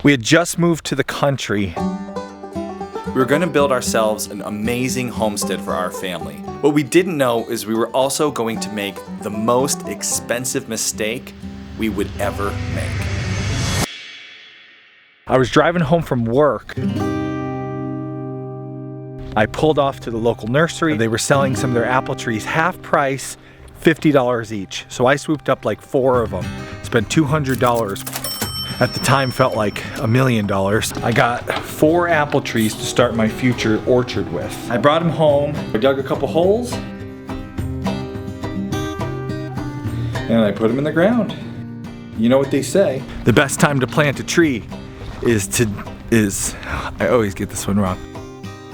We had just moved to the country. We were going to build ourselves an amazing homestead for our family. What we didn't know is we were also going to make the most expensive mistake we would ever make. I was driving home from work. I pulled off to the local nursery. They were selling some of their apple trees half price, $50 each. So I swooped up like 4 of them, spent $200. At the time felt like $1 million. I got 4 apple trees to start my future orchard with. I brought them home, I dug a couple holes, and I put them in the ground. You know what they say, the best time to plant a tree I always get this one wrong.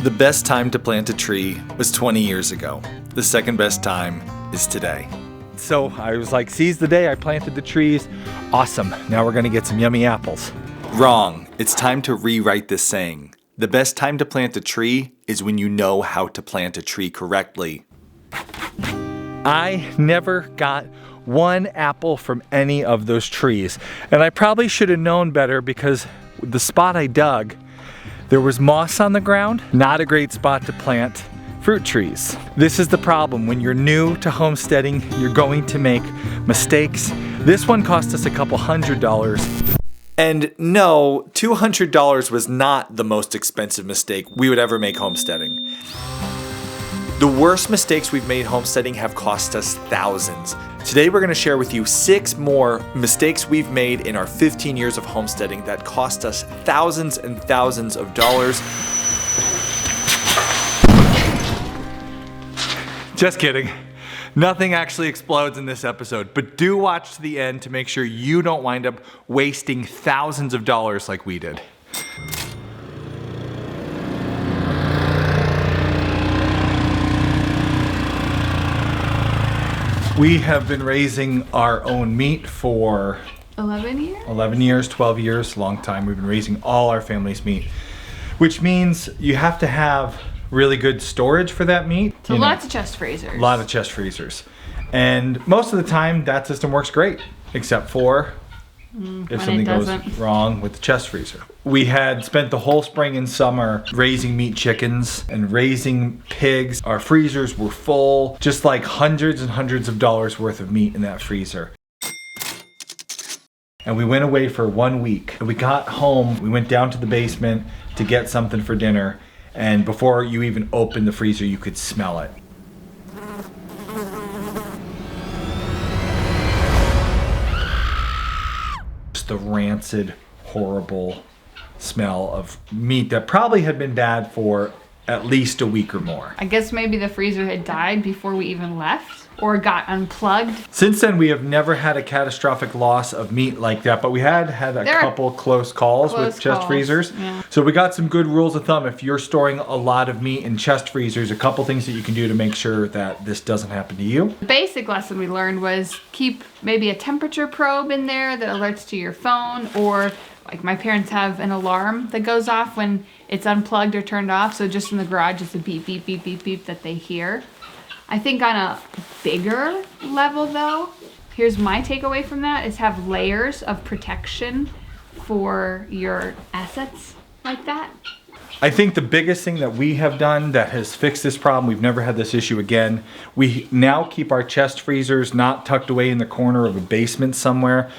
The best time to plant a tree was 20 years ago. The second best time is today. So I was like, seize the day, I planted the trees. Awesome, now we're gonna get some yummy apples. Wrong, it's time to rewrite this saying. The best time to plant a tree is when you know how to plant a tree correctly. I never got 1 apple from any of those trees. And I probably should have known better because the spot I dug, there was moss on the ground. Not a great spot to plant fruit trees. This is the problem. When you're new to homesteading, you're going to make mistakes. This one cost us a couple $100. And no, $200 was not the most expensive mistake we would ever make homesteading. The worst mistakes we've made homesteading have cost us thousands. Today we're going to share with you 6 more mistakes we've made in our 15 years of homesteading that cost us thousands and thousands of dollars. Just kidding. Nothing actually explodes in this episode, but do watch to the end to make sure you don't wind up wasting thousands of dollars like we did. We have been raising our own meat for 11 years? 11 years, 12 years, long time. We've been raising all our family's meat, which means you have to have really good storage for that meat. So lots of chest freezers. A lot of chest freezers. And most of the time that system works great, except for if something goes wrong with the chest freezer. We had spent the whole spring and summer raising meat chickens and raising pigs. Our freezers were full, just like hundreds and hundreds of dollars worth of meat in that freezer. And we went away for 1 week. We got home, we went down to the basement to get something for dinner. And before you even opened the freezer, you could smell it. Just the rancid, horrible smell of meat that probably had been bad for at least a week or more. I guess maybe the freezer had died before we even left or got unplugged. Since then, we have never had a catastrophic loss of meat like that, but we had a couple close calls with chest freezers. Yeah. So we got some good rules of thumb. If you're storing a lot of meat in chest freezers, a couple things that you can do to make sure that this doesn't happen to you. The basic lesson we learned was keep maybe a temperature probe in there that alerts to your phone, or like my parents have an alarm that goes off when it's unplugged or turned off. So just in the garage, it's a beep, beep, beep, beep, beep that they hear. I think on a bigger level though, here's my takeaway from that, is have layers of protection for your assets like that. I think the biggest thing that we have done that has fixed this problem, we've never had this issue again, we now keep our chest freezers not tucked away in the corner of a basement somewhere.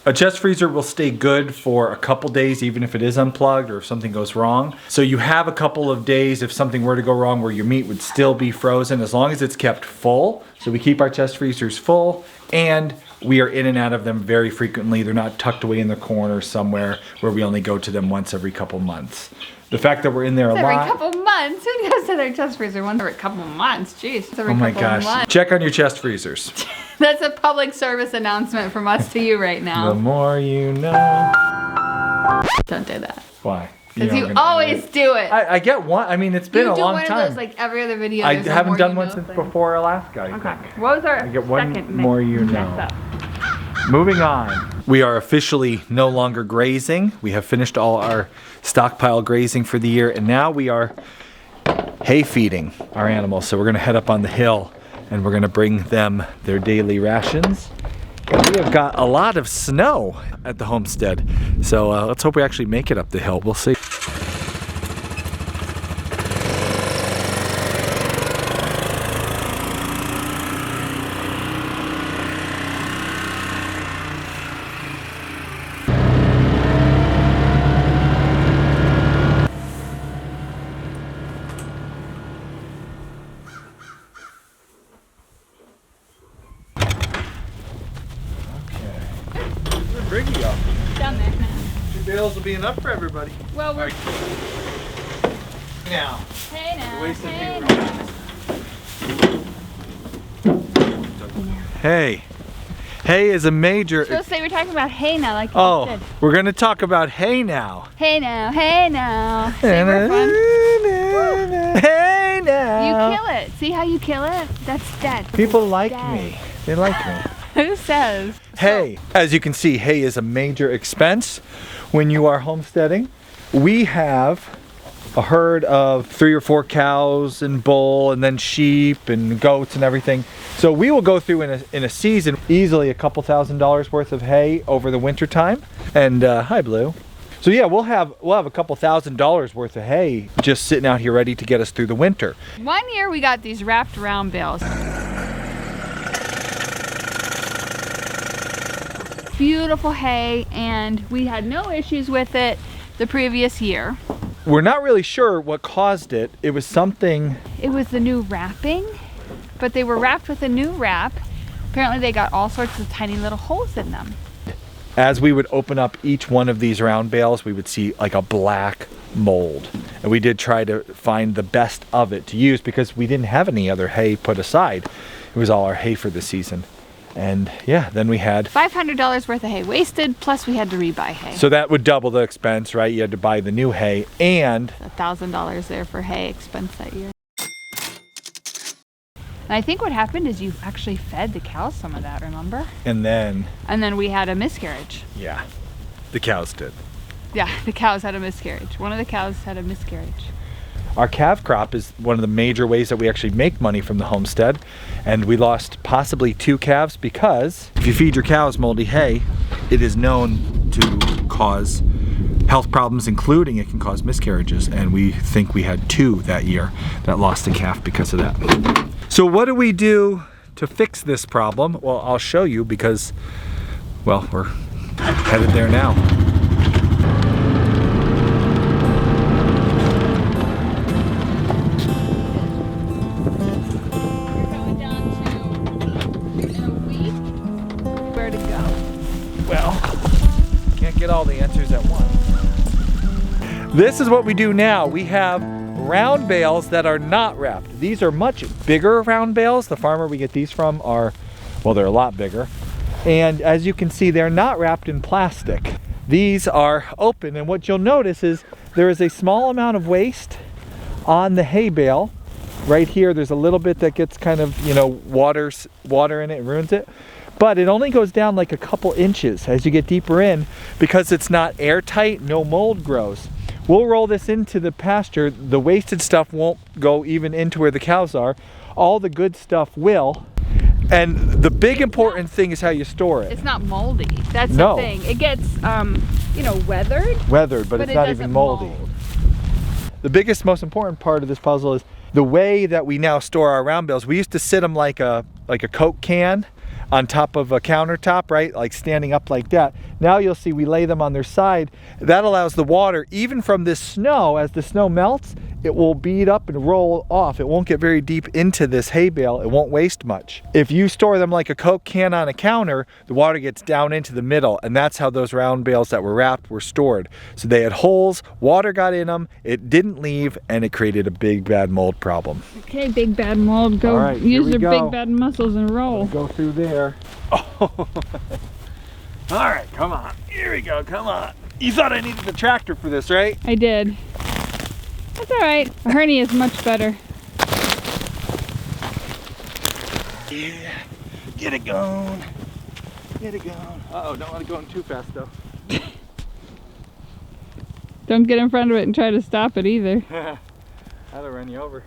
A chest freezer will stay good for a couple days even if it is unplugged or if something goes wrong. So you have a couple of days if something were to go wrong where your meat would still be frozen as long as it's kept full. So we keep our chest freezers full and we are in and out of them very frequently. They're not tucked away in the corner somewhere where we only go to them once every couple months. The fact that we're in there a lot. Every couple months? Who goes to their chest freezer once every couple months? Jeez. Oh my gosh. Check on your chest freezers. That's a public service announcement from us to you right now. The more you know. Don't do that. Why? Because you always do it. I get one. I mean, it's been a long time. You do one of those like every other video. I haven't done one since before Alaska, I think. What was our I get one more you know. Moving on. We are officially no longer grazing. We have finished all our stockpile grazing for the year, and now we are hay feeding our animals. So we're gonna head up on the hill and we're gonna bring them their daily rations We have got a lot of snow at the homestead. So let's hope we actually make it up the hill. We'll see. Bring you up. Down there. 2 bales will be enough for everybody. Well, we're... Now. Hey now. Wasted Hey now. Hey. Hay is a major... So say we're talking about hay now, like you said. We're going to talk about hay now. Hey now. Hey now. See, we're fun. Hey now. You kill it. See how you kill it? That's dead. People like me. They like me. Who says? Hay. As you can see, hay is a major expense when you are homesteading. We have a herd of 3 or 4 cows and bull and then sheep and goats and everything. So we will go through in a season easily a couple $1,000s worth of hay over the winter time. And hi Blue. So yeah, we'll have a couple $1,000s worth of hay just sitting out here ready to get us through the winter. One year we got these wrapped round bales. Beautiful hay, and we had no issues with it the previous year. We're not really sure what caused it. It was something... It was the new wrapping, but they were wrapped with a new wrap. Apparently they got all sorts of tiny little holes in them. As we would open up each one of these round bales, we would see like a black mold. And we did try to find the best of it to use because we didn't have any other hay put aside. It was all our hay for the season. And yeah, then we had $500 worth of hay wasted, plus we had to rebuy hay. So that would double the expense, right? You had to buy the new hay and $1,000 there for hay expense that year. And I think what happened is you actually fed the cows some of that, remember? And then we had a miscarriage. Yeah, the cows did. Yeah, the cows had a miscarriage. One of the cows had a miscarriage. Our calf crop is one of the major ways that we actually make money from the homestead. And we lost possibly 2 calves because if you feed your cows moldy hay, it is known to cause health problems, including it can cause miscarriages. And we think we had 2 that year that lost a calf because of that. So what do we do to fix this problem? Well, I'll show you because, well, we're headed there now. Get all the answers at once. This is what we do now. We have round bales that are not wrapped. These are much bigger round bales. The farmer we get these from are, well, they're a lot bigger. And as you can see, they're not wrapped in plastic. These are open, and what you'll notice is there is a small amount of waste on the hay bale. Right here, there's a little bit that gets kind of, you know, water in it and ruins it. But it only goes down like a couple inches as you get deeper in because it's not airtight, no mold grows. We'll roll this into the pasture. The wasted stuff won't go even into where the cows are. All the good stuff will. And the big important thing is how you store it. It's not moldy. That's the thing. It gets, you know, weathered. Weathered, but it's not even moldy. Mold. The biggest, most important part of this puzzle is the way that we now store our round bales. We used to sit them like a Coke can on top of a countertop, right? Like standing up like that. Now you'll see we lay them on their side. That allows the water, even from this snow, as the snow melts, it will bead up and roll off. It won't get very deep into this hay bale. It won't waste much. If you store them like a Coke can on a counter, the water gets down into the middle, and that's how those round bales that were wrapped were stored. So they had holes, water got in them, it didn't leave, and it created a big bad mold problem. Okay, big bad mold, go. All right, use your big bad muscles and roll. Go through there. Oh. All right, come on. Here we go, come on. You thought I needed the tractor for this, right? I did. That's all right. A hernia is much better. Yeah, get it going. Get it going. Uh-oh, don't want it going too fast though. Don't get in front of it and try to stop it either. That'll run you over.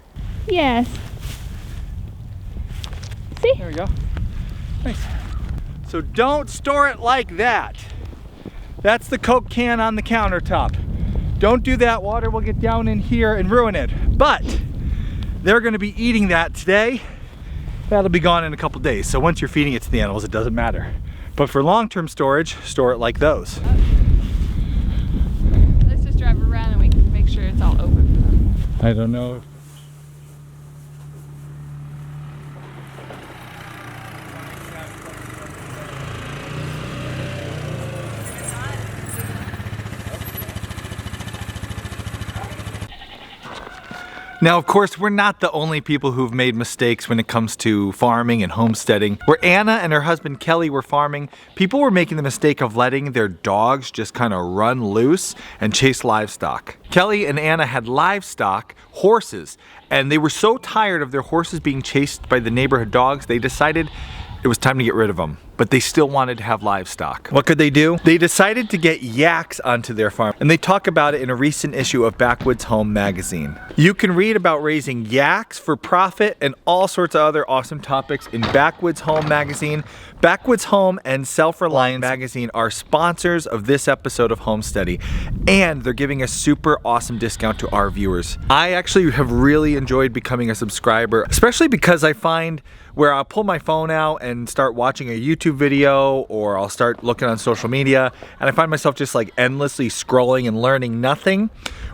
Yes. See? There we go. Nice. So don't store it like that. That's the Coke can on the countertop. Don't do that, water will get down in here and ruin it. But they're gonna be eating that today. That'll be gone in a couple days. So once you're feeding it to the animals, it doesn't matter. But for long-term storage, store it like those. Let's just drive around and we can make sure it's all open for them. I don't know. Now, of course, we're not the only people who've made mistakes when it comes to farming and homesteading. Where Anna and her husband Kelly were farming, people were making the mistake of letting their dogs just kind of run loose and chase livestock. Kelly and Anna had livestock, horses, and they were so tired of their horses being chased by the neighborhood dogs, they decided it was time to get rid of them. But they still wanted to have livestock. What could they do? They decided to get yaks onto their farm, and they talk about it in a recent issue of Backwoods Home magazine. You can read about raising yaks for profit and all sorts of other awesome topics in Backwoods Home magazine. Backwoods Home and Self-Reliance magazine are sponsors of this episode of Homesteady, and they're giving a super awesome discount to our viewers. I actually have really enjoyed becoming a subscriber, especially because I find where I'll pull my phone out and start watching a YouTube video, or I'll start looking on social media, and I find myself just like endlessly scrolling and learning nothing.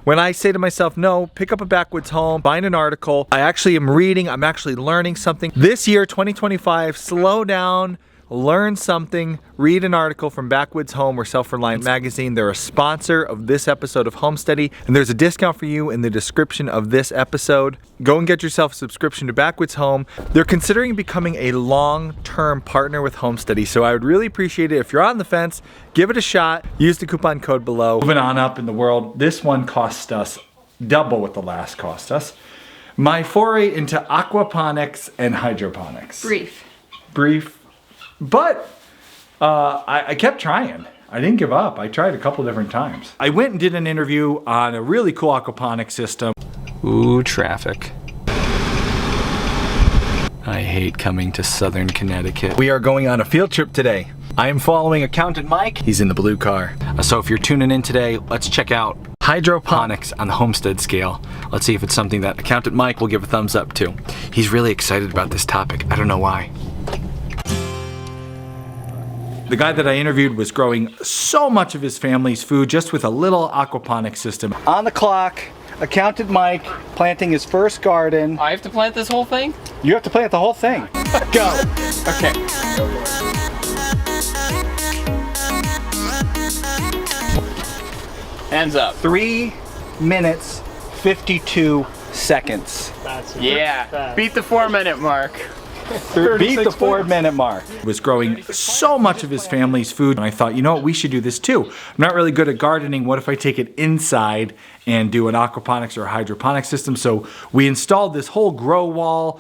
When I say to myself, no, pick up a Backwoods Home, find an article, I actually am reading, I'm actually learning something. This year, 2025, slow down, learn something, read an article from Backwoods Home or Self-Reliance magazine. They're a sponsor of this episode of Homesteady, and there's a discount for you in the description of this episode. Go and get yourself a subscription to Backwoods Home. They're considering becoming a long-term partner with Homesteady, so I would really appreciate it if you're on the fence, give it a shot, use the coupon code below. Moving on up in the world, this one cost us double what the last cost us. My foray into aquaponics and hydroponics. Brief. But I kept trying. I didn't give up. I tried a couple different times. I went and did an interview on a really cool aquaponics system. Ooh, traffic. I hate coming to Southern Connecticut. We are going on a field trip today. I am following Accountant Mike. He's in the blue car. So if you're tuning in today, let's check out hydroponics on the Homestead scale. Let's see if it's something that Accountant Mike will give a thumbs up to. He's really excited about this topic. I don't know why. The guy that I interviewed was growing so much of his family's food just with a little aquaponics system. On the clock, Accountant Mike planting his first garden. I have to plant this whole thing? You have to plant the whole thing. Go. Okay. Hands up. 3 minutes, 52 seconds. Yeah. Beat the 4-minute mark. Beat the 4-minute mark. Was growing so much of his family's food, and I thought, you know what, we should do this too. I'm not really good at gardening. What if I take it inside and do an aquaponics or a hydroponic system? So we installed this whole grow wall.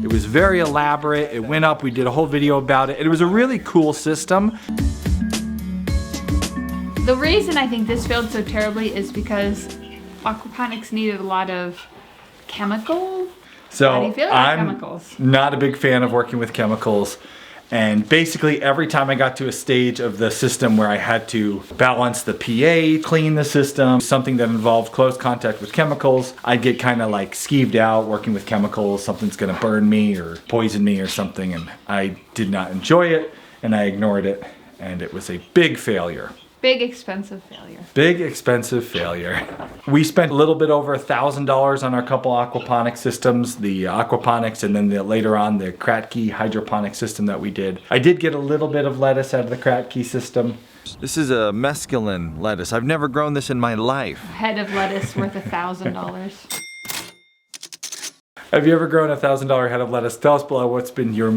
It was very elaborate. It went up. We did a whole video about it. It was a really cool system. The reason I think this failed so terribly is because aquaponics needed a lot of chemical. So How do you feel about chemicals? Not a big fan of working with chemicals. And basically every time I got to a stage of the system where I had to balance the pH, clean the system, something that involved close contact with chemicals, I'd get kind of like skeeved out working with chemicals. Something's gonna burn me or poison me or something, and I did not enjoy it, and I ignored it, and it was a big failure. Big expensive failure. Big expensive failure. We spent a little bit over $1,000 on our couple aquaponic systems, the aquaponics and then later on the Kratky hydroponic system that we did. I did get a little bit of lettuce out of the Kratky system. This is a mescaline lettuce. I've never grown this in my life. A head of lettuce worth $1,000. Have you ever grown a $1,000 head of lettuce? Tell us below what's been your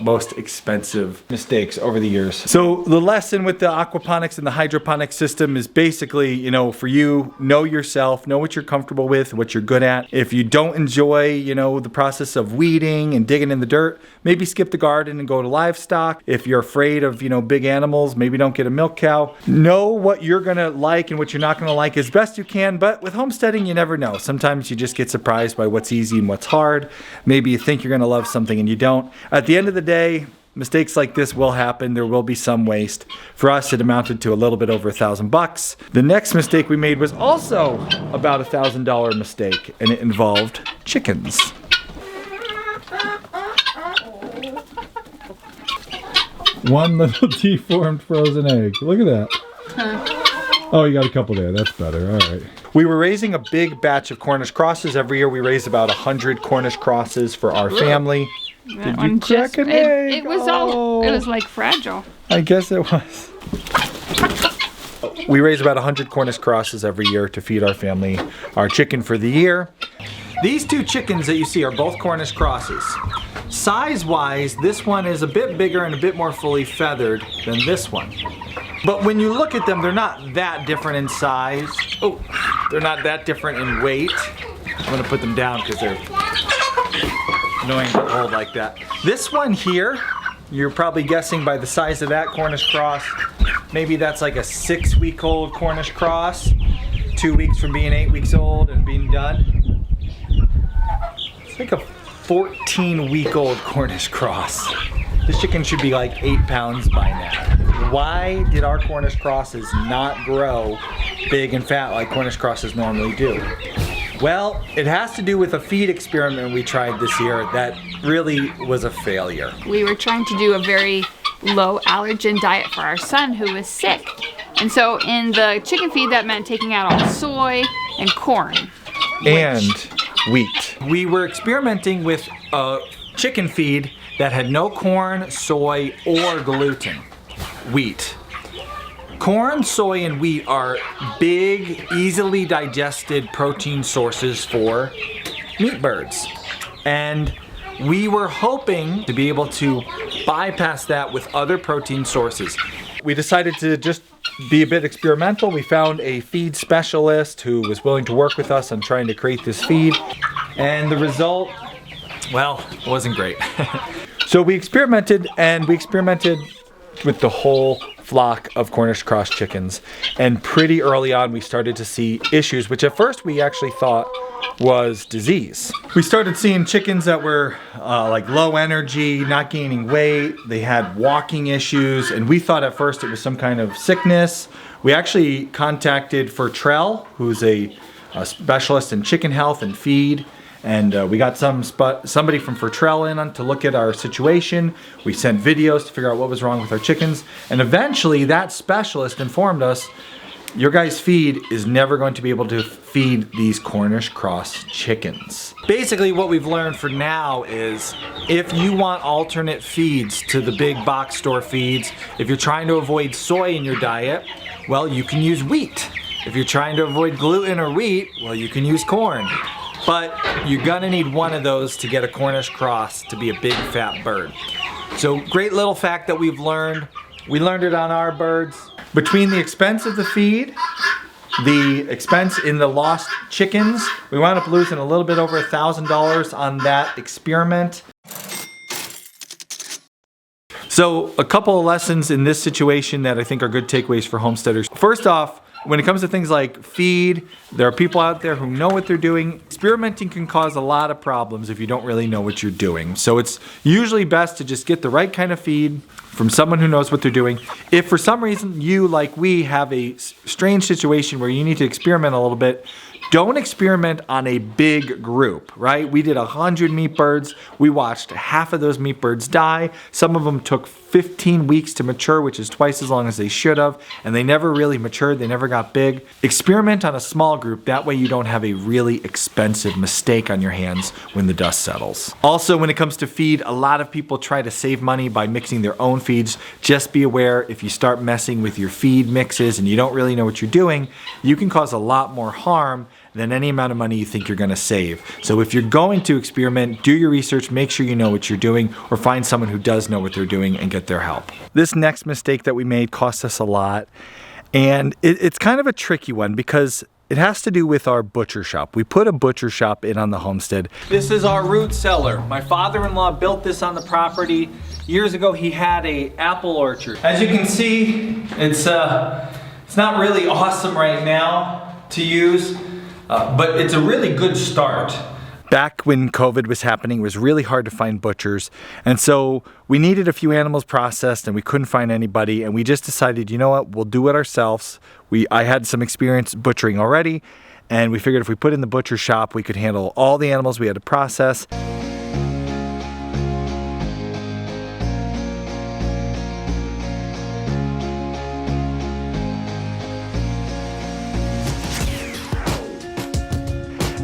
most expensive mistakes over the years. So the lesson with the aquaponics and the hydroponic system is basically, you know, for you, know yourself, know what you're comfortable with, what you're good at. If you don't enjoy, you know, the process of weeding and digging in the dirt, maybe skip the garden and go to livestock. If you're afraid of, you know, big animals, maybe don't get a milk cow. Know what you're gonna like and what you're not gonna like as best you can, but with homesteading, you never know. Sometimes you just get surprised by what's easy and what's hard. hard. Maybe you think you're gonna love something and you don't. At the end of the day, mistakes like this will happen. There will be some waste. For us, it amounted to a little bit over $1,000. The next mistake we made was also about a $1,000 mistake, and it involved chickens. One little deformed frozen egg. Look at that. Oh, you got a couple there. That's better. All right. We were raising a big batch of Cornish crosses. Every year we raise about 100 Cornish crosses for our family. Did you crack an egg? It was all, it was like fragile. I guess it was. We raise about 100 Cornish crosses every year to feed our family our chicken for the year. These two chickens that you see are both Cornish crosses. Size-wise, this one is a bit bigger and a bit more fully feathered than this one. But when you look at them, they're not that different in size. Oh, they're not that different in weight. I'm gonna put them down because they're annoying to hold like that. This one here, you're probably guessing by the size of that Cornish cross, maybe that's like a 6-week-old Cornish cross, 2 weeks from being 8 weeks old and being done. It's like a 14-week-old Cornish cross. This chicken should be like 8 pounds by now. Why did our Cornish crosses not grow big and fat like Cornish crosses normally do? Well, it has to do with a feed experiment we tried this year that really was a failure. We were trying to do a very low allergen diet for our son who was sick. And so in the chicken feed, that meant taking out all soy and corn. And wheat. We were experimenting with a chicken feed that had no corn, soy, or gluten. Wheat. Corn, soy, and wheat are big, easily digested protein sources for meat birds. And we were hoping to be able to bypass that with other protein sources. We decided to just be a bit experimental. We found a feed specialist who was willing to work with us on trying to create this feed. And the result, well, it wasn't great. So we experimented with the whole flock of Cornish cross chickens, and pretty early on we started to see issues, which at first we actually thought was disease. We started seeing chickens that were like low energy, not gaining weight. They had walking issues, and we thought at first it was some kind of sickness. We actually contacted Fertrell, who's a specialist in chicken health and feed. And we got somebody from Fertrell in to look at our situation. We sent videos to figure out what was wrong with our chickens. And eventually that specialist informed us, your guys' feed is never going to be able to feed these Cornish cross chickens. Basically what we've learned for now is if you want alternate feeds to the big box store feeds, if you're trying to avoid soy in your diet, well, you can use wheat. If you're trying to avoid gluten or wheat, well, you can use corn. But you're gonna need one of those to get a Cornish cross to be a big fat bird. So great little fact that we've learned. We learned it on our birds. Between the expense of the feed, the expense in the lost chickens, we wound up losing a little bit over $1,000 on that experiment. So a couple of lessons in this situation that I think are good takeaways for homesteaders. First off, when it comes to things like feed, there are people out there who know what they're doing. Experimenting can cause a lot of problems if you don't really know what you're doing. So it's usually best to just get the right kind of feed from someone who knows what they're doing. If for some reason you, like we, have a strange situation where you need to experiment a little bit, don't experiment on a big group, right? We did 100 meat birds. We watched half of those meat birds die. Some of them took 15 weeks to mature, which is twice as long as they should have, and they never really matured. They never got big. Experiment on a small group. That way you don't have a really expensive mistake on your hands when the dust settles. Also, when it comes to feed, a lot of people try to save money by mixing their own feeds. Just be aware, if you start messing with your feed mixes and you don't really know what you're doing, you can cause a lot more harm than any amount of money you think you're gonna save. So if you're going to experiment, do your research, make sure you know what you're doing, or find someone who does know what they're doing and get their help. This next mistake that we made cost us a lot, and it's kind of a tricky one because it has to do with our butcher shop. We put a butcher shop in on the homestead. This is our root cellar. My father-in-law built this on the property. Years ago, he had an apple orchard. As you can see, it's not really awesome right now to use. But it's a really good start. Back when COVID was happening, it was really hard to find butchers. And so we needed a few animals processed and we couldn't find anybody. And we just decided, you know what, we'll do it ourselves. I had some experience butchering already. And we figured if we put in the butcher shop, we could handle all the animals we had to process.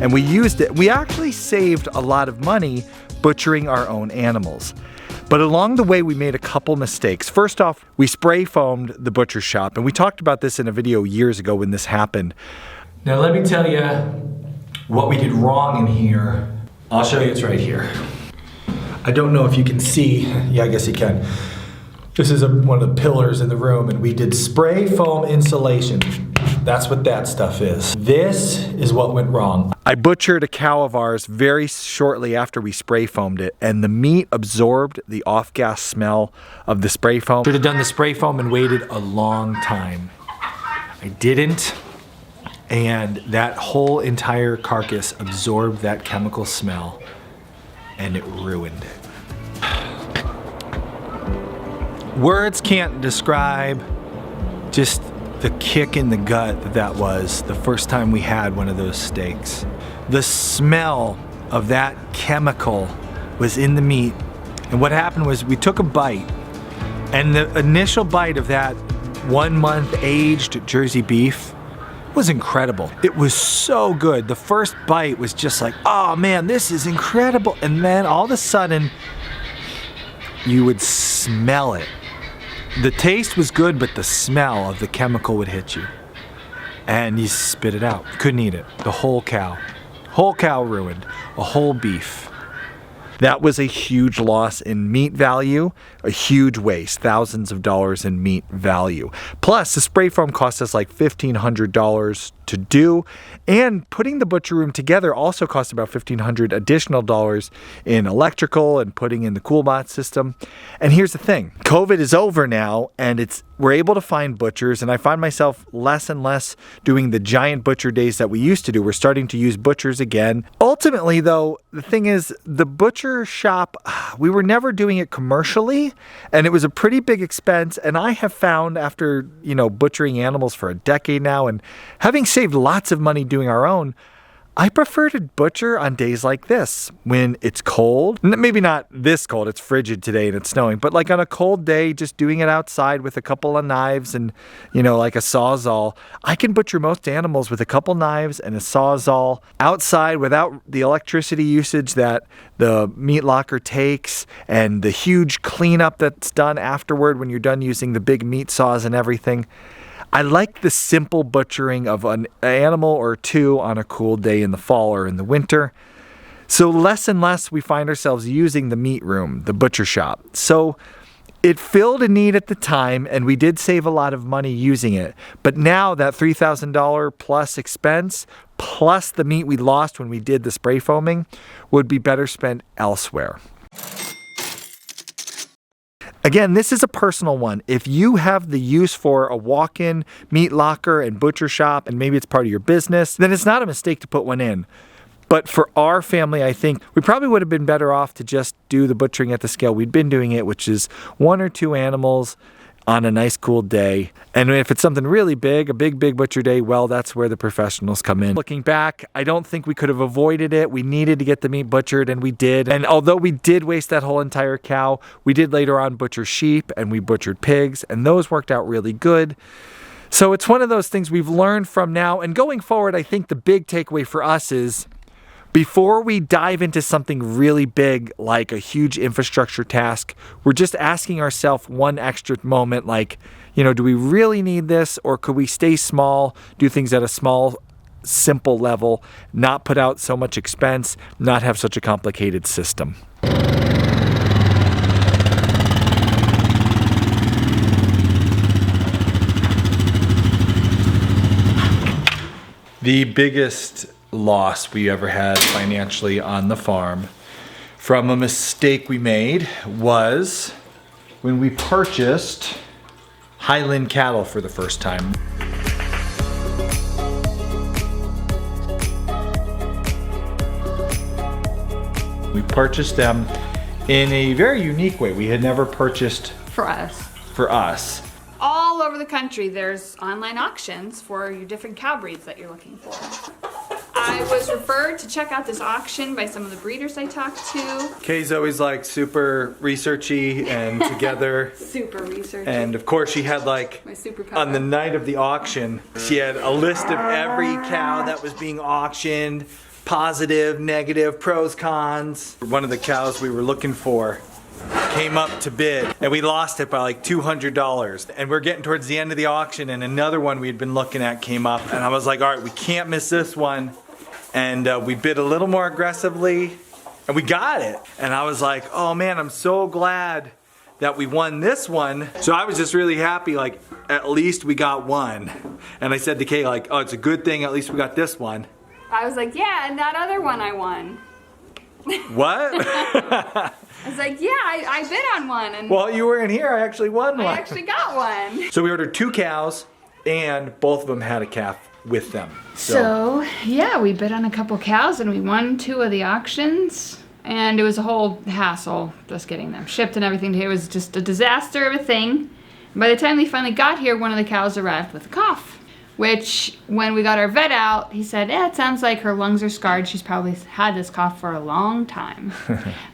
And we used it. We actually saved a lot of money butchering our own animals. But along the way, we made a couple mistakes. First off, we spray foamed the butcher shop. And we talked about this in a video years ago when this happened. Now let me tell you what we did wrong in here. I'll show you, it's right here. I don't know if you can see. Yeah, I guess you can. This is one of the pillars in the room, and we did spray foam insulation. That's what that stuff is. This is what went wrong. I butchered a cow of ours very shortly after we spray foamed it, and the meat absorbed the off-gas smell of the spray foam. Should have done the spray foam and waited a long time. I didn't, and that whole entire carcass absorbed that chemical smell, and it ruined it. Words can't describe just the kick in the gut that was the first time we had one of those steaks. The smell of that chemical was in the meat. And what happened was we took a bite, and the initial bite of that 1 month aged Jersey beef was incredible. It was so good. The first bite was just like, oh man, this is incredible. And then all of a sudden, you would smell it. The taste was good, but the smell of the chemical would hit you. And you spit it out. Couldn't eat it. The whole cow. Whole cow ruined. A whole beef. That was a huge loss in meat value, a huge waste, thousands of dollars in meat value. Plus, the spray foam cost us like $1,500 to do, and putting the butcher room together also cost about $1,500 additional dollars in electrical and putting in the CoolBot system. And here's the thing, COVID is over now, and we're able to find butchers, and I find myself less and less doing the giant butcher days that we used to do. We're starting to use butchers again. Ultimately, though, the thing is, the butcher shop, we were never doing it commercially, and it was a pretty big expense. And I have found after, butchering animals for a decade now and having saved lots of money doing our own, I prefer to butcher on days like this when it's cold. Maybe not this cold, it's frigid today and it's snowing, but like on a cold day, just doing it outside with a couple of knives and, like a Sawzall. I can butcher most animals with a couple knives and a Sawzall outside without the electricity usage that the meat locker takes and the huge cleanup that's done afterward when you're done using the big meat saws and everything. I like the simple butchering of an animal or two on a cool day in the fall or in the winter. So less and less we find ourselves using the meat room, the butcher shop. So it filled a need at the time, and we did save a lot of money using it. But now that $3,000 plus expense, plus the meat we lost when we did the spray foaming, would be better spent elsewhere. Again, this is a personal one. If you have the use for a walk-in meat locker and butcher shop, and maybe it's part of your business, then it's not a mistake to put one in. But for our family, I think we probably would have been better off to just do the butchering at the scale we'd been doing it, which is 1 or 2 animals on a nice cool day. And if it's something really big, a big butcher day, well, that's where the professionals come in. Looking back, I don't think we could have avoided it. We needed to get the meat butchered, and we did. And although we did waste that whole entire cow, we did later on butcher sheep, and we butchered pigs, and those worked out really good. So it's one of those things we've learned from now. And going forward, I think the big takeaway for us is, before we dive into something really big like a huge infrastructure task, we're just asking ourselves one extra moment like, do we really need this, or could we stay small, do things at a small, simple level, not put out so much expense, not have such a complicated system. The biggest loss we ever had financially on the farm from a mistake we made was when we purchased Highland cattle for the first time. We purchased them in a very unique way. We had never purchased For us. for us. All over the country, there's online auctions for your different cow breeds that you're looking for. I was referred to check out this auction by some of the breeders I talked to. Kay's always like super researchy and together. Super research. And of course she had like, My superpower. on the night of the auction, she had a list of every cow that was being auctioned, positive, negative, pros, cons. One of the cows we were looking for came up to bid and we lost it by like $200. And we're getting towards the end of the auction and another one we had been looking at came up and I was like, all right, we can't miss this one. And we bid a little more aggressively and we got it. And I was like, oh man, I'm so glad that we won this one. So I was just really happy, like at least we got one. And I said to Kay like, oh, it's a good thing at least we got this one. I was like, yeah, and that other one I won. What? I was like, yeah, I bid on one. And Well, you were in here, I actually won one. I actually got one. So we ordered 2 cows and both of them had a calf with them. So, yeah, we bid on a couple cows and we won 2 of the auctions. And it was a whole hassle just getting them shipped and everything. It was just a disaster of a thing. And by the time they finally got here, one of the cows arrived with a cough. Which, when we got our vet out, he said, yeah, it sounds like her lungs are scarred. She's probably had this cough for a long time.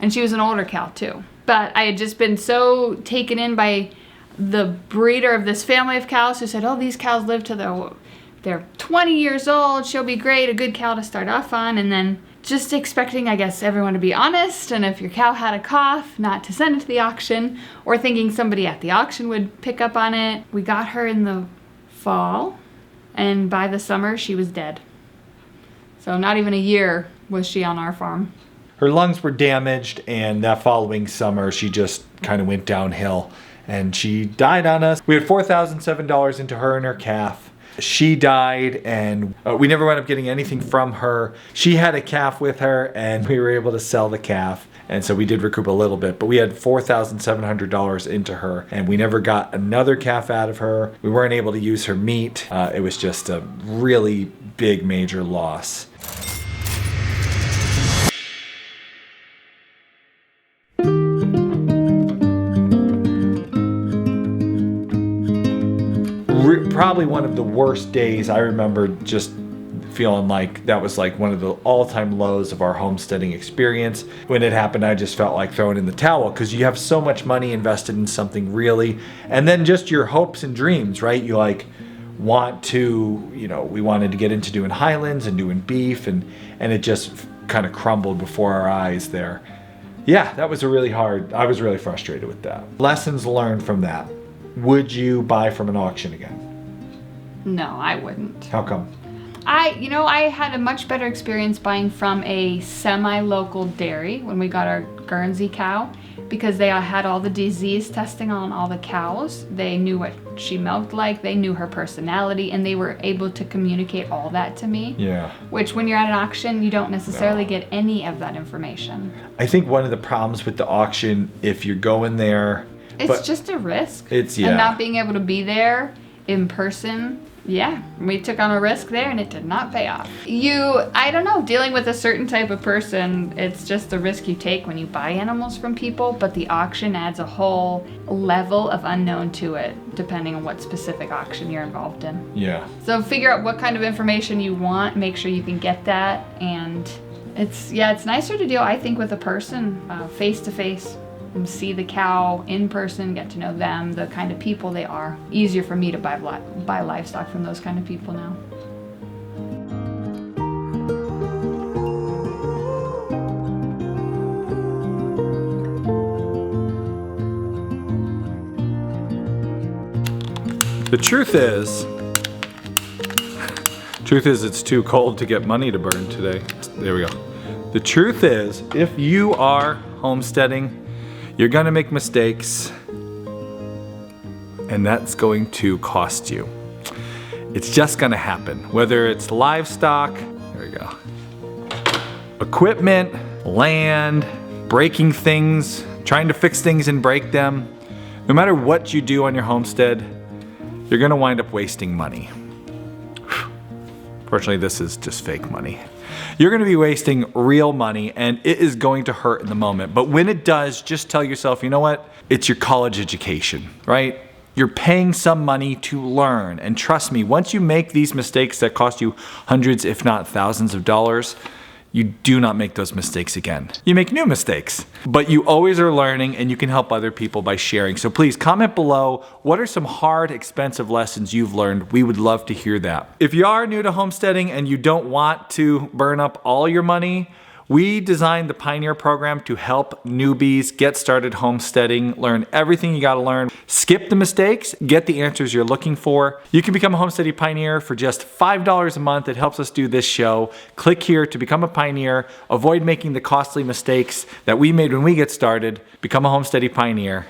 And she was an older cow, too. But I had just been so taken in by the breeder of this family of cows who said, oh, these cows live to they're 20 years old. She'll be great, a good cow to start off on. And then just expecting, I guess, everyone to be honest. And if your cow had a cough, not to send it to the auction. Or thinking somebody at the auction would pick up on it. We got her in the fall. And by the summer, she was dead. So not even a year was she on our farm. Her lungs were damaged and that following summer she just kind of went downhill and she died on us. We had $4,007 into her and her calf. She died and we never wound up getting anything from her. She had a calf with her and we were able to sell the calf. And so we did recoup a little bit, but we had $4,700 into her and we never got another calf out of her. We weren't able to use her meat. It was just a really big, major loss. Probably one of the worst days. I remember just feeling like that was like one of the all-time lows of our homesteading experience. When it happened, I just felt like throwing in the towel because you have so much money invested in something really, and then just your hopes and dreams, right? You like want to, you know, we wanted to get into doing highlands and doing beef and it just kind of crumbled before our eyes there. Yeah, that was I was really frustrated with that. Lessons learned from that. Would you buy from an auction again? No, I wouldn't. How come? I had a much better experience buying from a semi-local dairy when we got our Guernsey cow because they had all the disease testing on all the cows. They knew what she milked like, they knew her personality, and they were able to communicate all that to me. Yeah. Which when you're at an auction, you don't necessarily get any of that information. I think one of the problems with the auction, if you're going there... It's just a risk. And not being able to be there in person. Yeah, we took on a risk there and it did not pay off. I don't know, dealing with a certain type of person, it's just a risk you take when you buy animals from people, but the auction adds a whole level of unknown to it, depending on what specific auction you're involved in. Yeah. So figure out what kind of information you want, make sure you can get that, and it's nicer to deal, I think, with a person, face to face. And see the cow in person, get to know them, the kind of people they are. Easier for me to buy livestock from those kind of people now. The truth is it's too cold to get money to burn today. There we go. The truth is, if you are homesteading, you're gonna make mistakes, and that's going to cost you. It's just gonna happen. Whether it's livestock, there we go, equipment, land, breaking things, trying to fix things and break them. No matter what you do on your homestead, you're gonna wind up wasting money. Fortunately, this is just fake money. You're gonna be wasting real money and it is going to hurt in the moment. But when it does, just tell yourself, you know what? It's your college education, right? You're paying some money to learn. And trust me, once you make these mistakes that cost you hundreds, if not thousands of dollars, you do not make those mistakes again. You make new mistakes, but you always are learning and you can help other people by sharing. So please comment below, what are some hard, expensive lessons you've learned? We would love to hear that. If you are new to homesteading and you don't want to burn up all your money, we designed the Pioneer program to help newbies get started homesteading, learn everything you gotta learn, skip the mistakes, get the answers you're looking for. You can become a Homesteady Pioneer for just $5 a month. It helps us do this show. Click here to become a Pioneer. Avoid making the costly mistakes that we made when we get started. Become a Homesteady Pioneer.